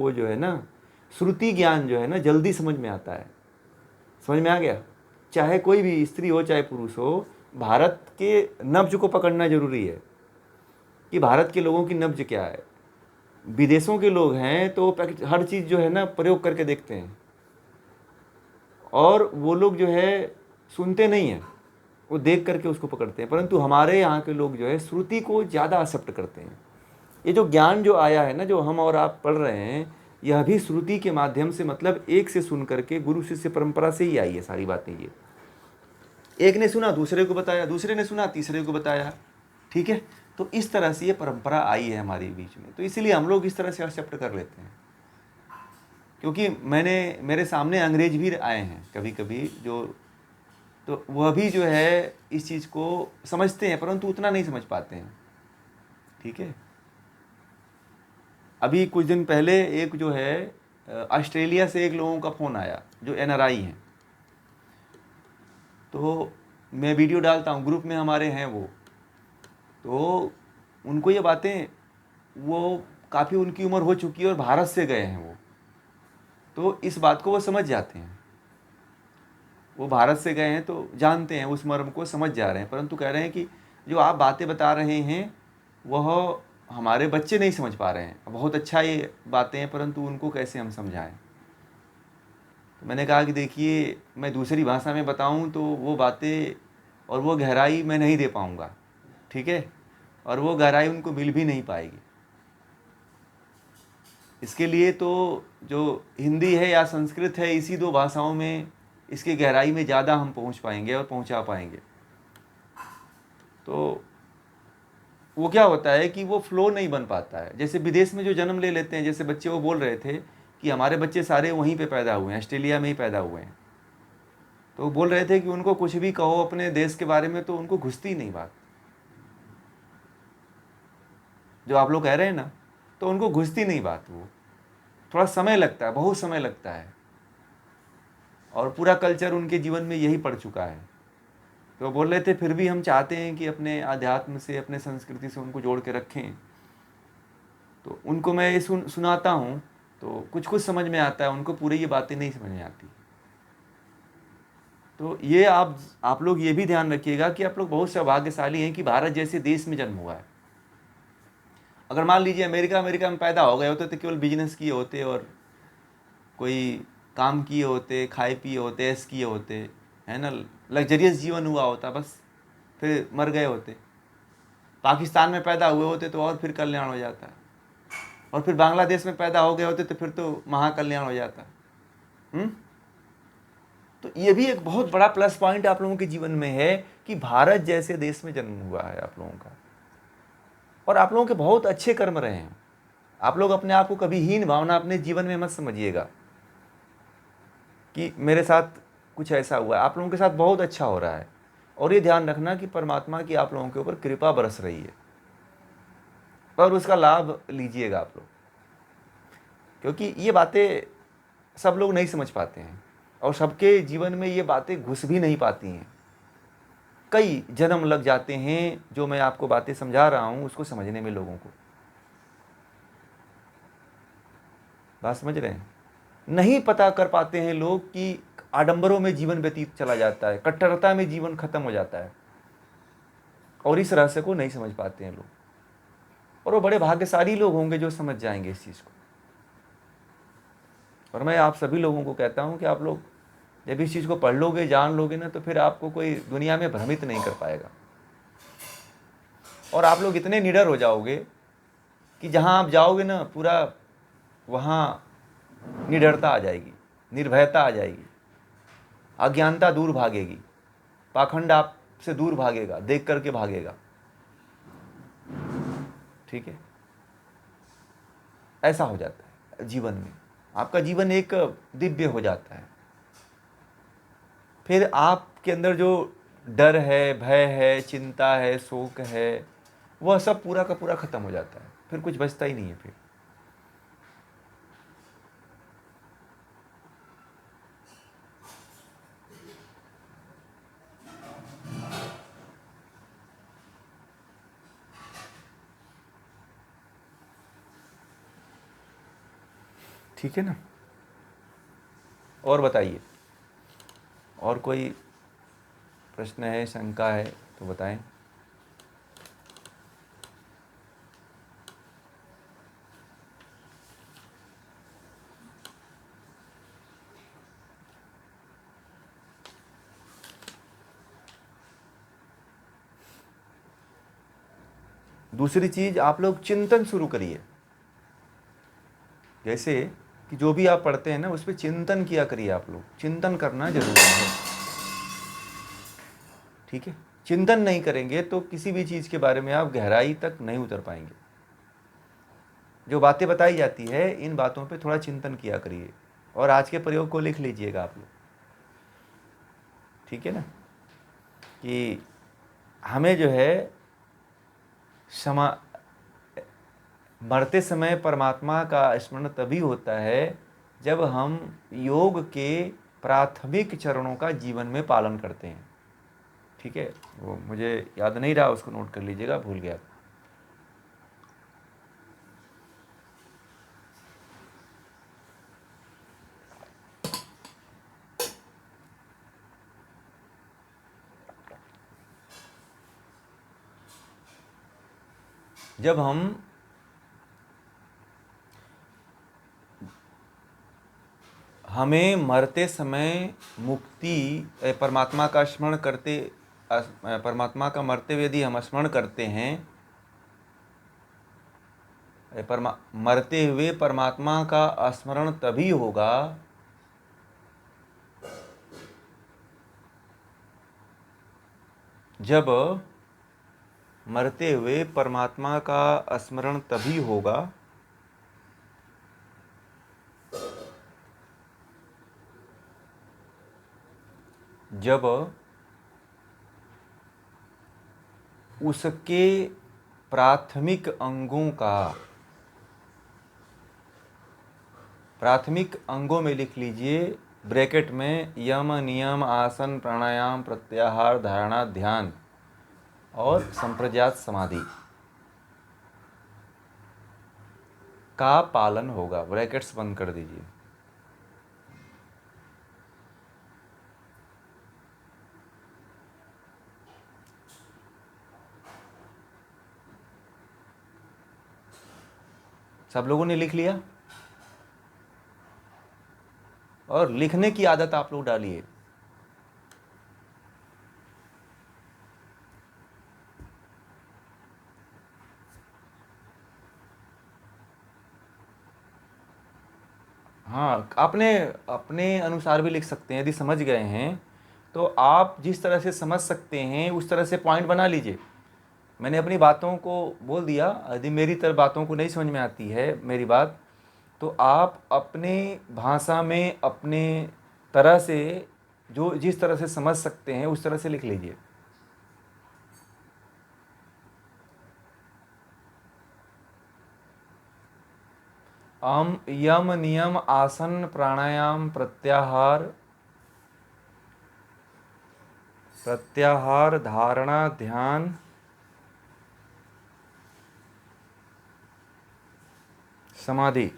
वो जो है ना श्रुति ज्ञान जो है ना जल्दी समझ में आता है। समझ में आ गया? चाहे कोई भी स्त्री हो चाहे पुरुष हो, भारत के नब्ज को पकड़ना जरूरी है कि भारत के लोगों की नब्ज क्या है। विदेशों के लोग हैं तो हर चीज़ जो है ना प्रयोग करके देखते हैं, और वो लोग जो है सुनते नहीं हैं, वो देख करके उसको पकड़ते हैं। परंतु हमारे यहाँ के लोग जो है श्रुति को ज़्यादा एक्सेप्ट करते हैं। ये जो ज्ञान जो आया है ना, जो हम और आप पढ़ रहे हैं, यह भी श्रुति के माध्यम से, मतलब एक से सुन करके गुरु शिष्य परंपरा से ही आई है सारी बातें। ये एक ने सुना दूसरे को बताया, दूसरे ने सुना तीसरे को बताया। ठीक है, तो इस तरह से ये परंपरा आई है हमारे बीच में, तो इसीलिए हम लोग इस तरह से एक्सेप्ट कर लेते हैं। क्योंकि मेरे सामने अंग्रेज भी आए हैं कभी कभी, जो तो वह भी जो है इस चीज़ को समझते हैं, परंतु उतना नहीं समझ पाते हैं। ठीक है, अभी कुछ दिन पहले एक जो है ऑस्ट्रेलिया से एक लोगों का फ़ोन आया जो NRI हैं। तो मैं वीडियो डालता हूँ ग्रुप में, हमारे हैं वो, तो उनको ये बातें, वो काफ़ी उनकी उम्र हो चुकी है और भारत से गए हैं वो, तो इस बात को वो समझ जाते हैं। वो भारत से गए हैं तो जानते हैं, उस मर्म को समझ जा रहे हैं, परंतु कह रहे हैं कि जो आप बातें बता रहे हैं वह हमारे बच्चे नहीं समझ पा रहे हैं। बहुत अच्छा ये बातें हैं, परंतु उनको कैसे हम समझाएं। तो मैंने कहा कि देखिए, मैं दूसरी भाषा में बताऊं तो वो बातें और वो गहराई मैं नहीं दे पाऊंगा। ठीक है, और वो गहराई उनको मिल भी नहीं पाएगी। इसके लिए तो जो हिंदी है या संस्कृत है, इसी दो भाषाओं में इसकी गहराई में ज़्यादा हम पहुंच पाएंगे और पहुंचा पाएंगे। तो वो क्या होता है कि वो फ्लो नहीं बन पाता है। जैसे विदेश में जो जन्म ले लेते हैं, जैसे बच्चे, वो बोल रहे थे कि हमारे बच्चे सारे वहीं पे पैदा हुए हैं, ऑस्ट्रेलिया में ही पैदा हुए हैं। तो वो बोल रहे थे कि उनको कुछ भी कहो अपने देश के बारे में तो उनको घुसती नहीं बात, जो आप लोग कह रहे हैं ना, तो उनको घुसती नहीं बात। वो थोड़ा समय लगता है, बहुत समय लगता है, और पूरा कल्चर उनके जीवन में यही पड़ चुका है। तो बोल रहे थे फिर भी हम चाहते हैं कि अपने आध्यात्म से, अपने संस्कृति से उनको जोड़ के रखें। तो उनको मैं ये सुनाता हूँ तो कुछ कुछ समझ में आता है, उनको पूरी ये बातें नहीं समझ में आती। तो ये आप लोग ये भी ध्यान रखिएगा कि आप लोग बहुत सौभाग्यशाली हैं कि भारत जैसे देश में जन्म हुआ है। अगर मान लीजिए अमेरिका में पैदा हो गए होते तो केवल बिजनेस किए होते और कोई काम किए होते, खाए पिए होते, ऐश किए होते, है ना, लग्जरियस जीवन हुआ होता, बस फिर मर गए होते। पाकिस्तान में पैदा हुए होते तो और फिर कल्याण हो जाता, और फिर बांग्लादेश में पैदा हो गए होते तो फिर तो महाकल्याण हो जाता। तो ये भी एक बहुत बड़ा प्लस पॉइंट आप लोगों के जीवन में है कि भारत जैसे देश में जन्म हुआ है आप लोगों का, और आप लोगों के बहुत अच्छे कर्म रहे हैं। आप लोग अपने आप को कभी हीन भावना अपने जीवन में मत समझिएगा कि मेरे साथ कुछ ऐसा हुआ है। आप लोगों के साथ बहुत अच्छा हो रहा है, और ये ध्यान रखना कि परमात्मा की आप लोगों के ऊपर कृपा बरस रही है, और उसका लाभ लीजिएगा आप लोग। क्योंकि ये बातें सब लोग नहीं समझ पाते हैं, और सबके जीवन में ये बातें घुस भी नहीं पाती हैं। कई जन्म लग जाते हैं, जो मैं आपको बातें समझा रहा हूँ उसको समझने में लोगों को। बात समझ रहे हैं? नहीं पता कर पाते हैं लोग कि आडंबरों में जीवन व्यतीत चला जाता है, कट्टरता में जीवन खत्म हो जाता है, और इस रहस्य को नहीं समझ पाते हैं लोग। और वो बड़े भाग्यशाली लोग होंगे जो समझ जाएंगे इस चीज़ को। और मैं आप सभी लोगों को कहता हूँ कि आप लोग जब इस चीज़ को पढ़ लोगे, जान लोगे ना, तो फिर आपको कोई दुनिया में भ्रमित नहीं कर पाएगा, और आप लोग इतने निडर हो जाओगे कि जहाँ आप जाओगे ना, पूरा वहाँ निडरता आ जाएगी, निर्भयता आ जाएगी, अज्ञानता दूर भागेगी, पाखंड आपसे दूर भागेगा, देख करके भागेगा। ठीक है, ऐसा हो जाता है जीवन में, आपका जीवन एक दिव्य हो जाता है। फिर आपके अंदर जो डर है, भय है, चिंता है, शोक है, वह सब पूरा का पूरा खत्म हो जाता है, फिर कुछ बचता ही नहीं है फिर। ठीक है ना। और बताइए, और कोई प्रश्न है, शंका है तो बताएं। दूसरी चीज, आप लोग चिंतन शुरू करिए। जैसे कि जो भी आप पढ़ते हैं ना, उस पर चिंतन किया करिए। आप लोग चिंतन करना जरूरी है, ठीक है। चिंतन नहीं करेंगे तो किसी भी चीज़ के बारे में आप गहराई तक नहीं उतर पाएंगे। जो बातें बताई जाती है, इन बातों पे थोड़ा चिंतन किया करिए, और आज के प्रयोग को लिख लीजिएगा आप लोग, ठीक है ना। कि हमें जो है मरते समय परमात्मा का स्मरण तभी होता है जब हम योग के प्राथमिक चरणों का जीवन में पालन करते हैं, ठीक है। वो मुझे याद नहीं रहा, उसको नोट कर लीजिएगा, भूल गया। जब हमें मरते समय मुक्ति, परमात्मा का स्मरण करते, परमात्मा का मरते हुए यदि हम स्मरण करते हैं, मरते हुए परमात्मा का स्मरण तभी होगा जब मरते हुए परमात्मा का स्मरण तभी होगा जब उसके प्राथमिक अंगों का, प्राथमिक अंगों में लिख लीजिए ब्रैकेट में, यम नियम आसन प्राणायाम प्रत्याहार धारणा ध्यान और संप्रज्ञात समाधि का पालन होगा। ब्रैकेट्स बंद कर दीजिए। सब लोगों ने लिख लिया? और लिखने की आदत आप लोग डालिए। हाँ, आपने अपने अनुसार भी लिख सकते हैं। यदि समझ गए हैं तो आप जिस तरह से समझ सकते हैं उस तरह से पॉइंट बना लीजिए। मैंने अपनी बातों को बोल दिया। यदि मेरी तरह बातों को नहीं समझ में आती है मेरी बात, तो आप अपने भाषा में अपने तरह से, जो जिस तरह से समझ सकते हैं उस तरह से लिख लीजिए। यम नियम आसन प्राणायाम प्रत्याहार धारणा ध्यान समाधि।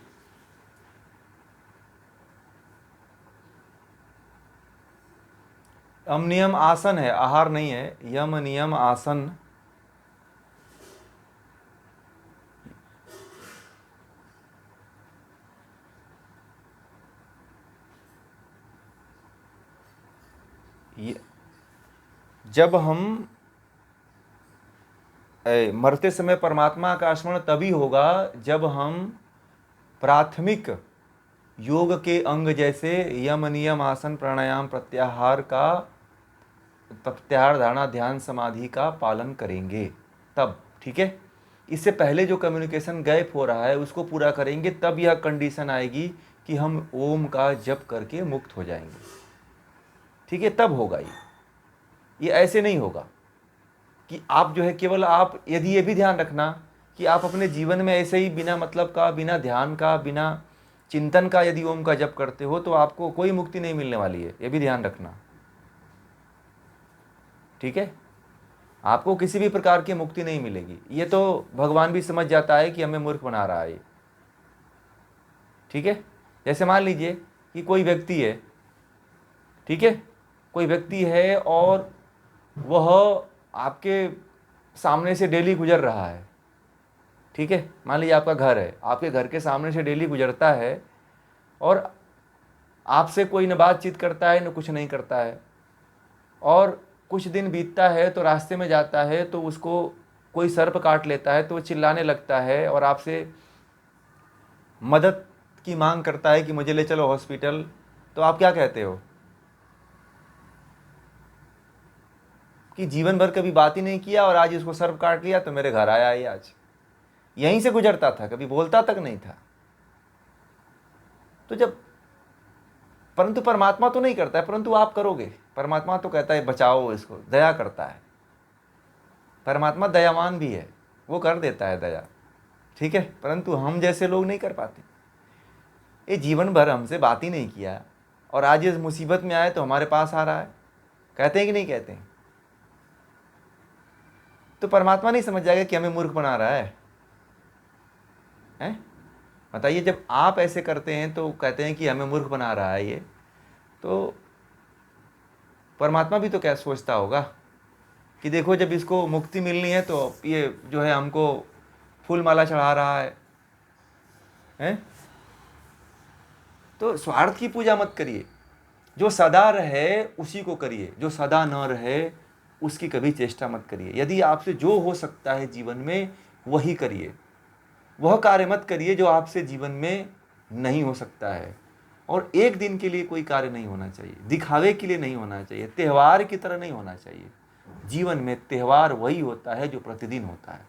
यम नियम आसन है, आहार नहीं है। यम नियम आसन, जब हम मरते समय परमात्मा का स्मरण तभी होगा जब हम प्राथमिक योग के अंग जैसे यम नियम आसन प्राणायाम प्रत्याहार धारणा ध्यान समाधि का पालन करेंगे, तब। ठीक है। इससे पहले जो कम्युनिकेशन गैप हो रहा है उसको पूरा करेंगे, तब यह कंडीशन आएगी कि हम ओम का जप करके मुक्त हो जाएंगे। ठीक है, तब होगा ये ऐसे नहीं होगा कि आप जो है केवल, आप यदि ये भी ध्यान रखना कि आप अपने जीवन में ऐसे ही बिना मतलब का, बिना ध्यान का, बिना चिंतन का यदि ओम का जप करते हो तो आपको कोई मुक्ति नहीं मिलने वाली है। ये भी ध्यान रखना, ठीक है। आपको किसी भी प्रकार की मुक्ति नहीं मिलेगी। ये तो भगवान भी समझ जाता है कि हमें मूर्ख बना रहा है, ठीक है। जैसे मान लीजिए कि कोई व्यक्ति है, ठीक है, कोई व्यक्ति है और वह आपके सामने से डेली गुजर रहा है, ठीक है, मान लीजिए आपका घर है, आपके घर के सामने से डेली गुजरता है और आपसे कोई न बातचीत करता है न कुछ नहीं करता है, और कुछ दिन बीतता है तो रास्ते में जाता है तो उसको कोई सर्प काट लेता है तो वो चिल्लाने लगता है और आपसे मदद की मांग करता है कि मुझे ले चलो हॉस्पिटल, तो आप क्या कहते हो कि जीवन भर कभी बात ही नहीं किया और आज इसको सर्प काट लिया तो मेरे घर आया ही, आज यहीं से गुजरता था, कभी बोलता तक नहीं था। तो जब, परंतु परमात्मा तो नहीं करता है, परंतु आप करोगे। परमात्मा तो कहता है बचाओ इसको, दया करता है, परमात्मा दयावान भी है, वो कर देता है दया, ठीक है, परंतु हम जैसे लोग नहीं कर पाते। ये जीवन भर हमसे बात ही नहीं किया और आज इस मुसीबत में आए तो हमारे पास आ रहा है, कहते हैं कि नहीं कहते हैं? तो परमात्मा नहीं समझ जाएगा कि हमें मूर्ख बना रहा है, हैं? बताइए, जब आप ऐसे करते हैं तो कहते हैं कि हमें मूर्ख बना रहा है ये, तो परमात्मा भी तो क्या सोचता होगा कि देखो जब इसको मुक्ति मिलनी है तो ये जो है हमको फूल माला चढ़ा रहा है, हैं? तो स्वार्थ की पूजा मत करिए, जो सदा रहे उसी को करिए, जो सदा न रहे उसकी कभी चेष्टा मत करिए। यदि आपसे जो हो सकता है जीवन में वही करिए, वह कार्य मत करिए जो आपसे जीवन में नहीं हो सकता है। और एक दिन के लिए कोई कार्य नहीं होना चाहिए, दिखावे के लिए नहीं होना चाहिए, त्यौहार की तरह नहीं होना चाहिए। जीवन में त्यौहार वही होता है जो प्रतिदिन होता है।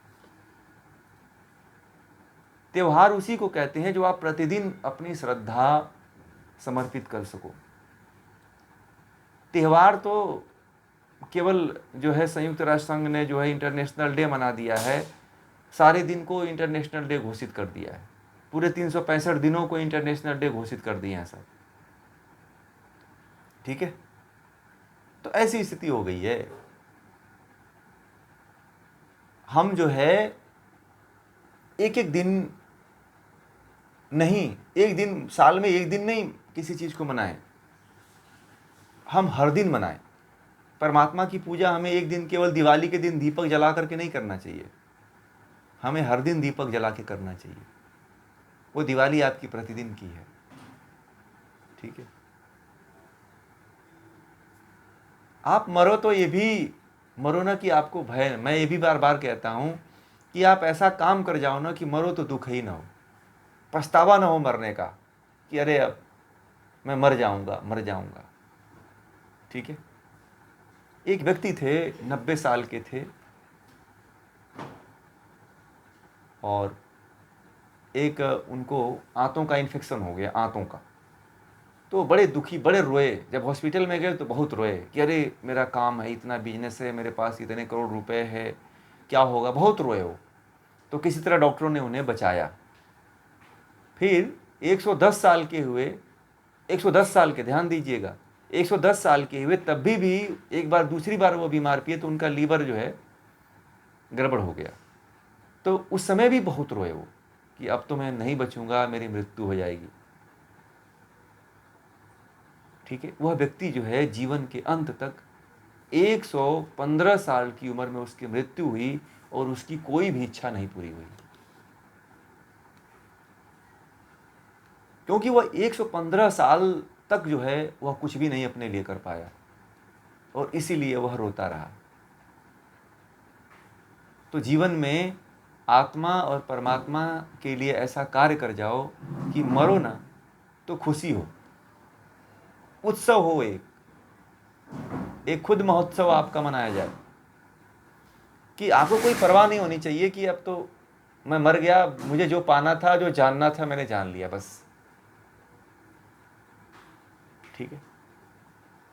त्यौहार उसी को कहते हैं जो आप प्रतिदिन अपनी श्रद्धा समर्पित कर सको। त्यौहार तो केवल जो है संयुक्त राष्ट्र संघ ने जो है इंटरनेशनल डे मना दिया है, सारे दिन को इंटरनेशनल डे घोषित कर दिया है, पूरे 365 दिनों को इंटरनेशनल डे घोषित कर दिए हैं सब, ठीक है। तो ऐसी स्थिति हो गई है। हम जो है एक एक दिन नहीं, एक दिन साल में एक दिन नहीं किसी चीज़ को मनाएं, हम हर दिन मनाएं। परमात्मा की पूजा हमें एक दिन केवल दिवाली के दिन दीपक जला करके नहीं करना चाहिए, हमें हर दिन दीपक जला के करना चाहिए। वो दिवाली आपकी प्रतिदिन की है, ठीक है। आप मरो तो ये भी मरो ना कि आपको भय, मैं ये भी बार बार कहता हूँ कि आप ऐसा काम कर जाओ ना कि मरो तो दुख ही ना हो, पछतावा ना हो मरने का कि अरे अब मैं मर जाऊंगा, ठीक है। एक व्यक्ति थे, 90 साल के थे, और एक उनको आंतों का इन्फेक्शन हो गया, आंतों का। तो बड़े दुखी, बड़े रोए, जब हॉस्पिटल में गए तो बहुत रोए कि अरे मेरा काम है, इतना बिजनेस है, मेरे पास इतने करोड़ रुपए है, क्या होगा, बहुत रोए वो। तो किसी तरह डॉक्टरों ने उन्हें बचाया। फिर 110 साल के हुए, 110 साल के, ध्यान दीजिएगा, 110 साल के हुए, तब भी एक बार दूसरी बार वो बीमार पिए तो उनका लीवर जो है गड़बड़ हो गया। तो उस समय भी बहुत रोए वो कि अब तो मैं नहीं बचूंगा, मेरी मृत्यु हो जाएगी, ठीक है। वह व्यक्ति जो है जीवन के अंत तक 115 साल की उम्र में उसकी मृत्यु हुई और उसकी कोई भी इच्छा नहीं पूरी हुई, क्योंकि वह 115 साल तक जो है वह कुछ भी नहीं अपने लिए कर पाया और इसीलिए वह रोता रहा। तो जीवन में आत्मा और परमात्मा के लिए ऐसा कार्य कर जाओ कि मरो ना तो खुशी हो, उत्सव हो, एक खुद महोत्सव आपका मनाया जाए, कि आपको कोई परवाह नहीं होनी चाहिए कि अब तो मैं मर गया, मुझे जो पाना था, जो जानना था, मैंने जान लिया, बस, ठीक है।